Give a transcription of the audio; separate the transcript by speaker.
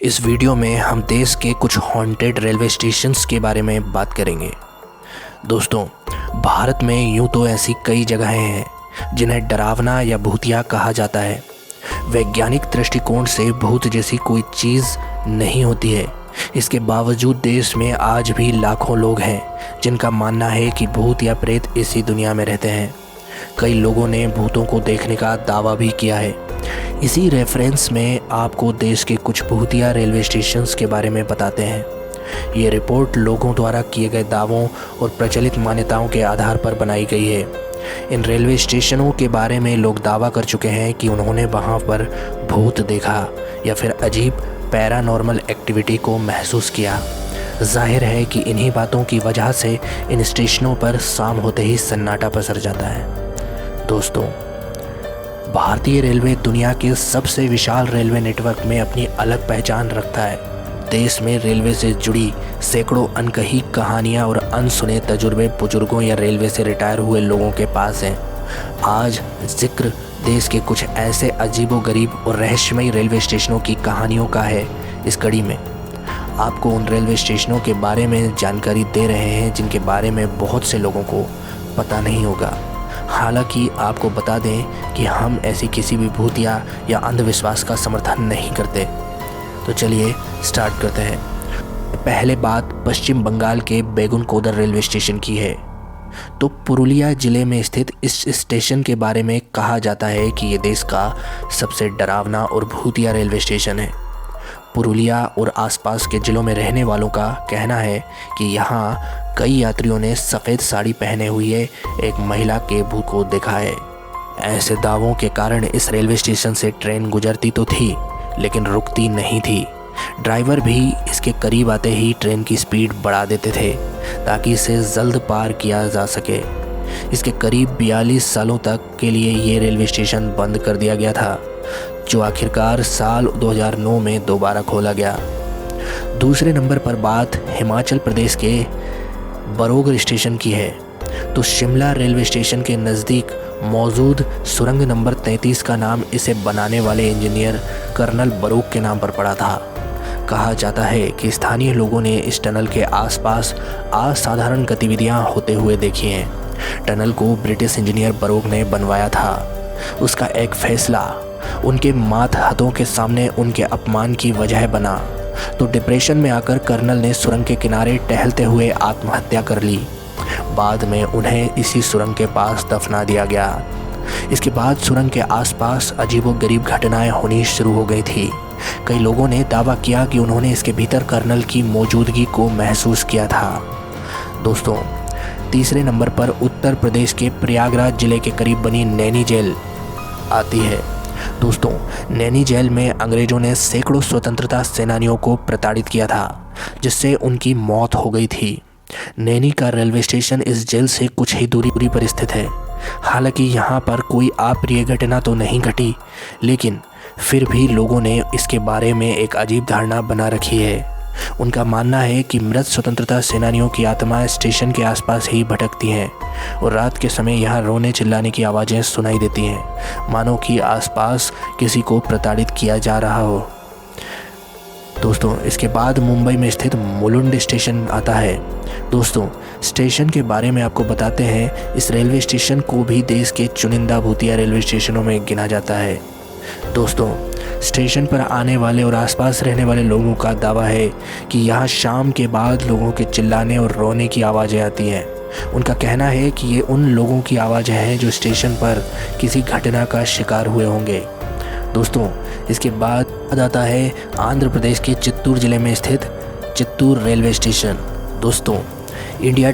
Speaker 1: इस वीडियो में हम देश के कुछ हॉन्टेड रेलवे स्टेशंस के बारे में बात करेंगे। दोस्तों, भारत में यूँ तो ऐसी कई जगहें हैं जिन्हें डरावना या भूतिया कहा जाता है। वैज्ञानिक दृष्टिकोण से भूत जैसी कोई चीज़ नहीं होती है। इसके बावजूद देश में आज भी लाखों लोग हैं जिनका मानना है कि भूत या प्रेत इसी दुनिया में रहते हैं। कई लोगों ने भूतों को देखने का दावा भी किया है। इसी रेफरेंस में आपको देश के कुछ भूतिया रेलवे स्टेशंस के बारे में बताते हैं। ये रिपोर्ट लोगों द्वारा किए गए दावों और प्रचलित मान्यताओं के आधार पर बनाई गई है। इन रेलवे स्टेशनों के बारे में लोग दावा कर चुके हैं कि उन्होंने वहाँ पर भूत देखा या फिर अजीब पैरानॉर्मल एक्टिविटी को महसूस किया। जाहिर है कि इन्हीं बातों की वजह से इन स्टेशनों पर शाम होते ही सन्नाटा पसर जाता है। दोस्तों, भारतीय रेलवे दुनिया के सबसे विशाल रेलवे नेटवर्क में अपनी अलग पहचान रखता है। देश में रेलवे से जुड़ी सैकड़ों अनकही कहानियां और अनसुने तजुर्बे बुजुर्गों या रेलवे से रिटायर हुए लोगों के पास हैं। आज जिक्र देश के कुछ ऐसे अजीबोगरीब और रहस्यमयी रेलवे स्टेशनों की कहानियों का है। इस कड़ी में आपको उन रेलवे स्टेशनों के बारे में जानकारी दे रहे हैं जिनके बारे में बहुत से लोगों को पता नहीं होगा। हालांकि आपको बता दें कि हम ऐसी किसी भी भूतिया या अंधविश्वास का समर्थन नहीं करते। तो चलिए स्टार्ट करते हैं। पहले बात पश्चिम बंगाल के बेगुनकोदर रेलवे स्टेशन की है। तो पुरुलिया ज़िले में स्थित इस स्टेशन के बारे में कहा जाता है कि ये देश का सबसे डरावना और भूतिया रेलवे स्टेशन है। पुरुलिया और आसपास के ज़िलों में रहने वालों का कहना है कि यहाँ कई यात्रियों ने सफ़ेद साड़ी पहने हुई एक महिला के भूत को देखा है। ऐसे दावों के कारण इस रेलवे स्टेशन से ट्रेन गुजरती तो थी लेकिन रुकती नहीं थी। ड्राइवर भी इसके करीब आते ही ट्रेन की स्पीड बढ़ा देते थे ताकि इसे जल्द पार किया जा सके। इसके करीब 42 सालों तक के लिए ये रेलवे स्टेशन बंद कर दिया गया था, जो आखिरकार साल 2009 में दोबारा खोला गया। दूसरे नंबर पर बात हिमाचल प्रदेश के बरोग स्टेशन की है। तो शिमला रेलवे स्टेशन के नज़दीक मौजूद सुरंग नंबर 33 का नाम इसे बनाने वाले इंजीनियर कर्नल बरोग के नाम पर पड़ा था। कहा जाता है कि स्थानीय लोगों ने इस टनल के आसपास असाधारण गतिविधियां होते हुए देखी हैं। टनल को ब्रिटिश इंजीनियर बरोग ने बनवाया था। उसका एक फैसला उनके मातहतों के सामने उनके अपमान की वजह बना। तो डिप्रेशन में आकर कर्नल ने सुरंग के किनारे टहलते हुए आत्महत्या कर ली। बाद में उन्हें इसी सुरंग के पास दफना दिया गया। इसके बाद सुरंग के आसपास अजीबोगरीब घटनाएं होनी शुरू हो गई थी। कई लोगों ने दावा किया कि उन्होंने इसके भीतर कर्नल की मौजूदगी को महसूस किया था। दोस्तों, तीसरे नंबर पर उत्तर प्रदेश के प्रयागराज जिले के करीब बनी नैनी जेल आती है। दोस्तों, नैनी जेल में अंग्रेज़ों ने सैकड़ों स्वतंत्रता सेनानियों को प्रताड़ित किया था, जिससे उनकी मौत हो गई थी। नैनी का रेलवे स्टेशन इस जेल से कुछ ही दूरी पर स्थित है। हालांकि यहाँ पर कोई अप्रिय घटना तो नहीं घटी, लेकिन फिर भी लोगों ने इसके बारे में एक अजीब धारणा बना रखी है। उनका मानना है कि मृत स्वतंत्रता सेनानियों की आत्माएं स्टेशन के आसपास ही भटकती हैं और रात के समय यहाँ रोने चिल्लाने की आवाज़ें सुनाई देती हैं, मानो कि आसपास किसी को प्रताड़ित किया जा रहा हो। दोस्तों, इसके बाद मुंबई में स्थित मुलुंड स्टेशन आता है। दोस्तों, स्टेशन के बारे में आपको बताते हैं। इस रेलवे स्टेशन को भी देश के चुनिंदा भूतिया रेलवे स्टेशनों में गिना जाता है। दोस्तों, स्टेशन पर आने वाले और आसपास रहने वाले लोगों का दावा है कि यहाँ शाम के बाद लोगों के चिल्लाने और रोने की आवाज़ें आती हैं। उनका कहना है कि ये उन लोगों की आवाज़ें हैं जो स्टेशन पर किसी घटना का शिकार हुए होंगे। दोस्तों, इसके बाद आता है आंध्र प्रदेश के चित्तूर ज़िले में स्थित चित्तूर रेलवे स्टेशन। दोस्तों, इंडिया